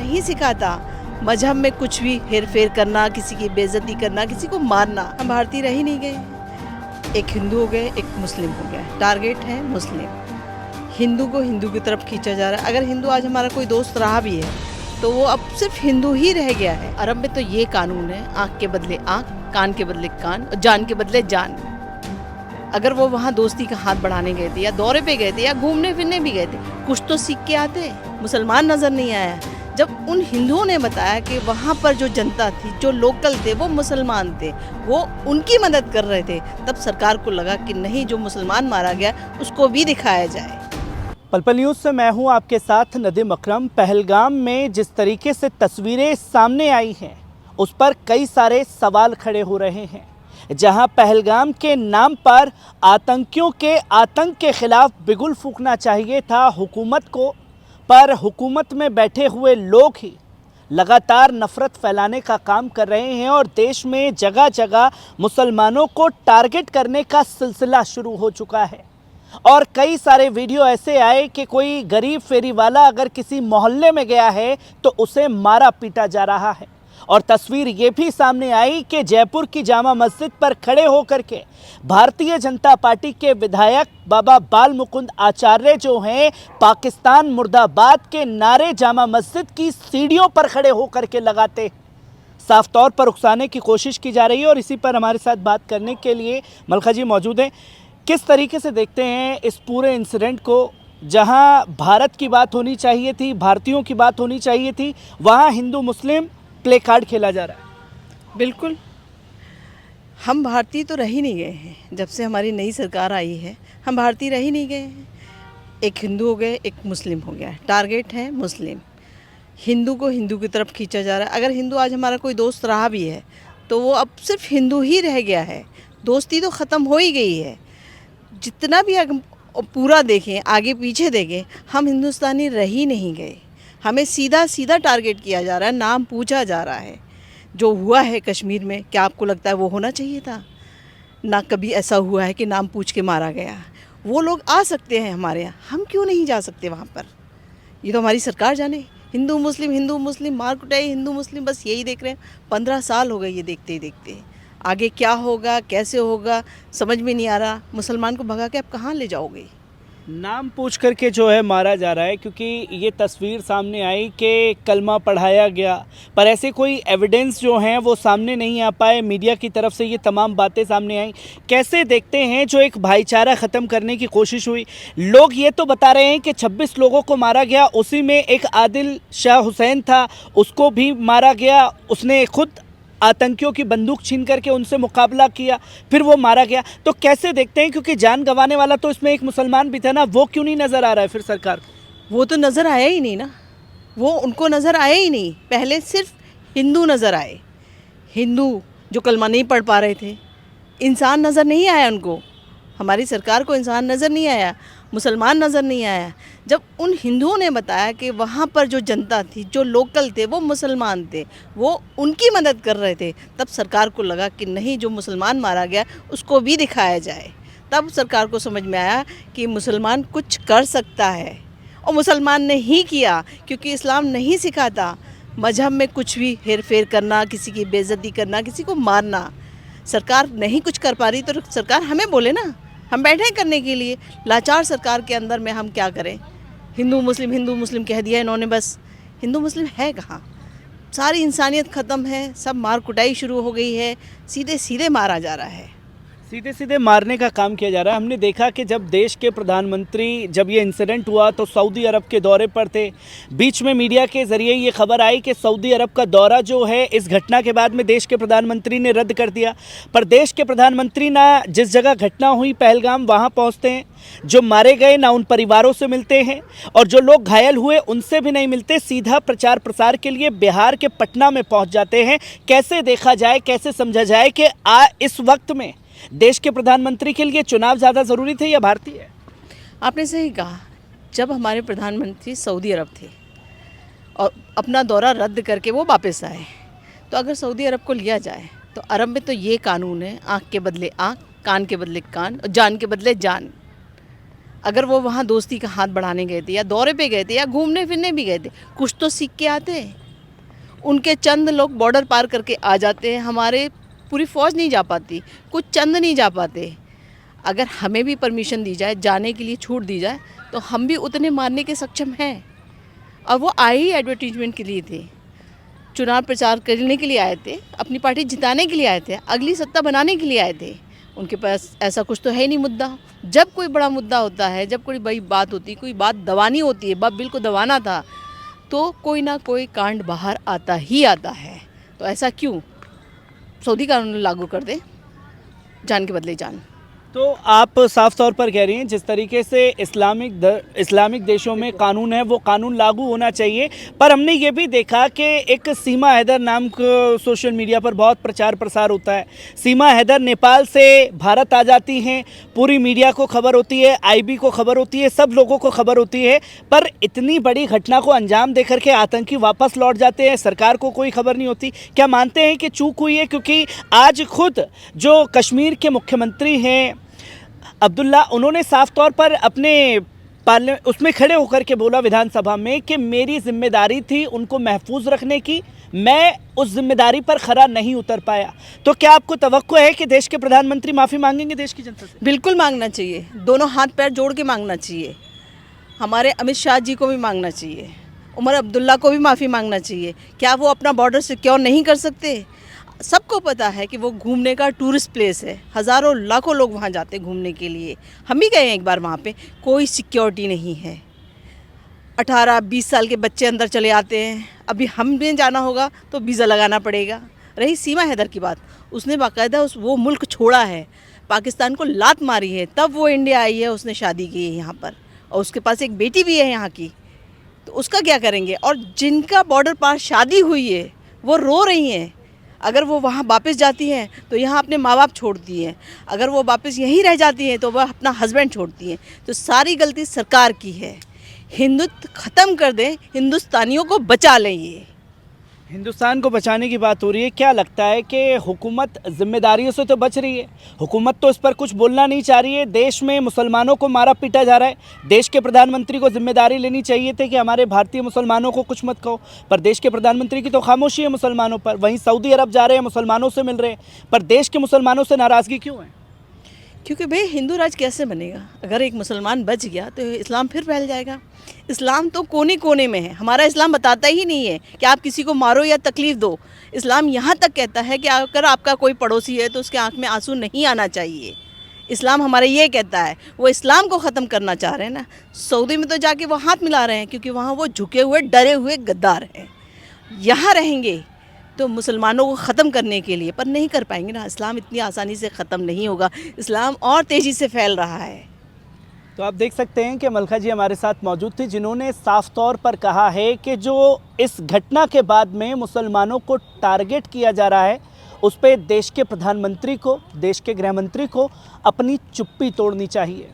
नहीं सिखाता मजहब में कुछ भी हेर फेर करना, किसी की बेइज्जती करना, किसी को मारना। हम भारतीय रह ही नहीं गए। एक हिंदू हो गए, एक मुस्लिम हो गया। टारगेट है मुस्लिम। हिंदू को हिंदू की तरफ खींचा जा रहा है। अगर हिंदू आज हमारा कोई दोस्त रहा भी है तो वो अब सिर्फ हिंदू ही रह गया है। अरब में तो ये कानून है, आँख के बदले आँख, कान के बदले कान और जान के बदले जान। अगर वो वहाँ दोस्ती का हाथ बढ़ाने गए थे या दौरे पे गए थे या घूमने फिरने भी गए थे, कुछ तो सीख के आते। मुसलमान नज़र नहीं आया। जब उन हिंदुओं ने बताया कि वहाँ पर जो जनता थी, जो लोकल थे, वो मुसलमान थे, वो उनकी मदद कर रहे थे, तब सरकार को लगा कि नहीं, जो मुसलमान मारा गया उसको भी दिखाया जाए। पल पल न्यूज़ से मैं हूं आपके साथ नदीम अकरम। पहलगाम में जिस तरीके से तस्वीरें सामने आई हैं उस पर कई सारे सवाल खड़े हो रहे हैं। जहां पहलगाम के नाम पर आतंकियों के आतंक के खिलाफ बिगुल फूंकना चाहिए था हुकूमत को, पर हुकूमत में बैठे हुए लोग ही लगातार नफरत फैलाने का काम कर रहे हैं और देश में जगह जगह मुसलमानों को टारगेट करने का सिलसिला शुरू हो चुका है। और कई सारे वीडियो ऐसे आए कि कोई गरीब फेरी वाला अगर किसी मोहल्ले में गया है तो उसे मारा पीटा जा रहा है। और तस्वीर ये भी सामने आई कि जयपुर की जामा मस्जिद पर खड़े होकर के भारतीय जनता पार्टी के विधायक बाबा बाल मुकुंद आचार्य जो हैं, पाकिस्तान मुर्दाबाद के नारे जामा मस्जिद की सीढ़ियों पर खड़े होकर के लगाते साफ तौर पर उकसाने की कोशिश की जा रही है। और इसी पर हमारे साथ बात करने के लिए मलका जी मौजूद हैं। किस तरीके से देखते हैं इस पूरे इंसिडेंट को? जहां भारत की बात होनी चाहिए थी, भारतीयों की बात होनी चाहिए थी, वहां हिंदू मुस्लिम प्ले कार्ड खेला जा रहा है। बिल्कुल, हम भारतीय तो रह ही नहीं गए हैं। जब से हमारी नई सरकार आई है हम भारतीय रह ही नहीं गए हैं। एक हिंदू हो गए, एक मुस्लिम हो गया। टारगेट है मुस्लिम। हिंदू को हिंदू की तरफ खींचा जा रहा है। अगर हिंदू आज हमारा कोई दोस्त रहा भी है तो वो अब सिर्फ हिंदू ही रह गया है। दोस्ती तो ख़त्म हो ही गई है। जितना भी पूरा देखें, आगे पीछे देखें, हम हिंदुस्तानी रह ही नहीं गए। हमें सीधा सीधा टारगेट किया जा रहा है, नाम पूछा जा रहा है। जो हुआ है कश्मीर में, क्या आपको लगता है वो होना चाहिए था? ना कभी ऐसा हुआ है कि नाम पूछ के मारा गया। वो लोग आ सकते हैं हमारे यहाँ, हम क्यों नहीं जा सकते वहाँ पर? ये तो हमारी सरकार जाने। हिंदू मुस्लिम मार कुटाई, हिंदू मुस्लिम, बस यही देख रहे हैं। 15 साल हो गए ये देखते ही देखते। आगे क्या होगा, कैसे होगा, समझ में नहीं आ रहा। मुसलमान को भगा के आप कहाँ ले जाओगे? नाम पूछ करके जो है मारा जा रहा है, क्योंकि ये तस्वीर सामने आई कि कलमा पढ़ाया गया, पर ऐसे कोई एविडेंस जो हैं वो सामने नहीं आ पाए। मीडिया की तरफ से ये तमाम बातें सामने आई। कैसे देखते हैं जो एक भाईचारा ख़त्म करने की कोशिश हुई? लोग ये तो बता रहे हैं कि 26 लोगों को मारा गया, उसी में एक आदिल शाह हुसैन था, उसको भी मारा गया। उसने खुद आतंकियों की बंदूक छीन करके उनसे मुकाबला किया, फिर वो मारा गया। तो कैसे देखते हैं, क्योंकि जान गंवाने वाला तो इसमें एक मुसलमान भी था ना, वो क्यों नहीं नज़र आ रहा है फिर सरकार? वो तो नज़र आया ही नहीं ना, वो उनको नज़र आया ही नहीं। पहले सिर्फ हिंदू नज़र आए, हिंदू जो कलमा नहीं पढ़ पा रहे थे। इंसान नज़र नहीं आया उनको। हमारी सरकार को इंसान नज़र नहीं आया, मुसलमान नज़र नहीं आया। जब उन हिंदुओं ने बताया कि वहाँ पर जो जनता थी, जो लोकल थे, वो मुसलमान थे, वो उनकी मदद कर रहे थे, तब सरकार को लगा कि नहीं, जो मुसलमान मारा गया उसको भी दिखाया जाए। तब सरकार को समझ में आया कि मुसलमान कुछ कर सकता है, और मुसलमान ने ही किया, क्योंकि इस्लाम नहीं सिखाता मजहब में कुछ भी हेर फेर करना, किसी की बेइज्जती करना, किसी को मारना। सरकार नहीं कुछ कर पा रही तो सरकार हमें बोले ना, हम बैठे हैं करने के लिए। लाचार सरकार के अंदर में हम क्या करें? हिंदू मुस्लिम कह दिया इन्होंने, बस हिंदू मुस्लिम है कहाँ? सारी इंसानियत ख़त्म है, सब मार कुटाई शुरू हो गई है, सीधे सीधे मारा जा रहा है, सीधे सीधे मारने का काम किया जा रहा है। हमने देखा कि जब देश के प्रधानमंत्री, जब ये इंसिडेंट हुआ तो सऊदी अरब के दौरे पर थे। बीच में मीडिया के ज़रिए ये खबर आई कि सऊदी अरब का दौरा जो है इस घटना के बाद में देश के प्रधानमंत्री ने रद्द कर दिया। पर देश के प्रधानमंत्री ना जिस जगह घटना हुई पहलगाम, वहाँ पहुँचते हैं, जो मारे गए ना उन परिवारों से मिलते हैं, और जो लोग घायल हुए उनसे भी नहीं मिलते, सीधा प्रचार प्रसार के लिए बिहार के पटना में पहुँच जाते हैं। कैसे देखा जाए, कैसे समझा जाए कि इस वक्त में देश के प्रधानमंत्री के लिए चुनाव ज़्यादा ज़रूरी थे या भारतीय? आपने सही कहा। जब हमारे प्रधानमंत्री सऊदी अरब थे और अपना दौरा रद्द करके वो वापस आए, तो अगर सऊदी अरब को लिया जाए तो अरब में तो ये कानून है, आँख के बदले आँख, कान के बदले कान और जान के बदले जान। अगर वो वहाँ दोस्ती का हाथ बढ़ाने गए थे या दौरे पे गए थे या घूमने फिरने भी गए थे, कुछ तो सीख के आते हैं। उनके चंद लोग बॉर्डर पार करके आ जाते हैं, हमारे पूरी फ़ौज नहीं जा पाती, कुछ चंद नहीं जा पाते। अगर हमें भी परमिशन दी जाए, जाने के लिए छूट दी जाए, तो हम भी उतने मारने के सक्षम हैं। और वो आए ही एडवर्टीजमेंट के लिए थे, चुनाव प्रचार करने के लिए आए थे, अपनी पार्टी जिताने के लिए आए थे, अगली सत्ता बनाने के लिए आए थे। उनके पास ऐसा कुछ तो है ही नहीं मुद्दा। जब कोई बड़ा मुद्दा होता है, जब कोई बड़ी बात होती है, कोई बात दबानी होती है, बिल को दबाना था, तो कोई ना कोई कांड बाहर आता ही आता है। तो ऐसा क्यों? सऊदी कानून लागू कर दे, जान के बदले जान। तो आप साफ तौर पर कह रही हैं जिस तरीके से इस्लामिक देशों में कानून है वो कानून लागू होना चाहिए, पर हमने ये भी देखा कि एक सीमा हैदर नाम को सोशल मीडिया पर बहुत प्रचार प्रसार होता है। सीमा हैदर नेपाल से भारत आ जाती हैं, पूरी मीडिया को खबर होती है, आईबी को खबर होती है, सब लोगों को खबर होती है, पर इतनी बड़ी घटना को अंजाम दे करके आतंकी वापस लौट जाते हैं, सरकार को कोई खबर नहीं होती। क्या मानते हैं कि चूक हुई है? क्योंकि आज खुद जो कश्मीर के मुख्यमंत्री हैं अब्दुल्ला, उन्होंने साफ तौर पर अपने उसमें खड़े होकर के बोला विधानसभा में कि मेरी जिम्मेदारी थी उनको महफूज रखने की, मैं उस जिम्मेदारी पर खरा नहीं उतर पाया। तो क्या आपको तवक्को है कि देश के प्रधानमंत्री माफ़ी मांगेंगे देश की जनता से? बिल्कुल मांगना चाहिए, दोनों हाथ पैर जोड़ के मांगना चाहिए। हमारे अमित शाह जी को भी मांगना चाहिए, उमर अब्दुल्ला को भी माफ़ी मांगना चाहिए। क्या वो अपना बॉर्डर सिक्योर नहीं कर सकते? सबको पता है कि वो घूमने का टूरिस्ट प्लेस है, हज़ारों लाखों लोग वहाँ जाते हैं घूमने के लिए। हम भी गए हैं एक बार वहाँ पे, कोई सिक्योरिटी नहीं है। 18-20 साल के बच्चे अंदर चले आते हैं। अभी हमें जाना होगा तो वीज़ा लगाना पड़ेगा। रही सीमा हैदर की बात, उसने बाकायदा वो मुल्क छोड़ा है, पाकिस्तान को लात मारी है, तब वो इंडिया आई है, उसने शादी की है यहाँ पर, और उसके पास एक बेटी भी है यहाँ की। तो उसका क्या करेंगे? और जिनका बॉर्डर पार शादी हुई है वो रो रही हैं। अगर वो वहाँ वापस जाती हैं तो यहाँ अपने माँ बाप छोड़ती हैं, अगर वो वापस यहीं रह जाती हैं तो वह अपना हस्बैंड छोड़ती हैं। तो सारी गलती सरकार की है। हिंदुत्व ख़त्म कर दें, हिंदुस्तानियों को बचा लें। ये हिंदुस्तान को बचाने की बात हो रही है, क्या लगता है कि हुकूमत जिम्मेदारियों से तो बच रही है? हुकूमत तो इस पर कुछ बोलना नहीं चाह रही है। देश में मुसलमानों को मारा पीटा जा रहा है। देश के प्रधानमंत्री को जिम्मेदारी लेनी चाहिए थी कि हमारे भारतीय मुसलमानों को कुछ मत कहो, पर देश के प्रधानमंत्री की तो खामोशी है मुसलमानों पर। वहीं सऊदी अरब जा रहे हैं, मुसलमानों से मिल रहे हैं, पर देश के मुसलमानों से नाराज़गी क्यों है? क्योंकि भाई हिंदू राज कैसे बनेगा? अगर एक मुसलमान बच गया तो इस्लाम फिर फैल जाएगा। इस्लाम तो कोने कोने में है। हमारा इस्लाम बताता ही नहीं है कि आप किसी को मारो या तकलीफ़ दो। इस्लाम यहाँ तक कहता है कि अगर आपका कोई पड़ोसी है तो उसके आँख में आंसू नहीं आना चाहिए। इस्लाम हमारा ये कहता है। वो इस्लाम को ख़त्म करना चाह रहे हैं ना। सऊदी में तो जाके वो हाथ मिला रहे हैं, क्योंकि वहाँ वो झुके हुए डरे हुए गद्दार हैं। यहाँ रहेंगे तो मुसलमानों को ख़त्म करने के लिए, पर नहीं कर पाएंगे ना। इस्लाम इतनी आसानी से ख़त्म नहीं होगा, इस्लाम और तेज़ी से फैल रहा है। तो आप देख सकते हैं कि मलका जी हमारे साथ मौजूद थी, जिन्होंने साफ तौर पर कहा है कि जो इस घटना के बाद में मुसलमानों को टारगेट किया जा रहा है, उस पर देश के प्रधानमंत्री को, देश के गृह मंत्री को अपनी चुप्पी तोड़नी चाहिए।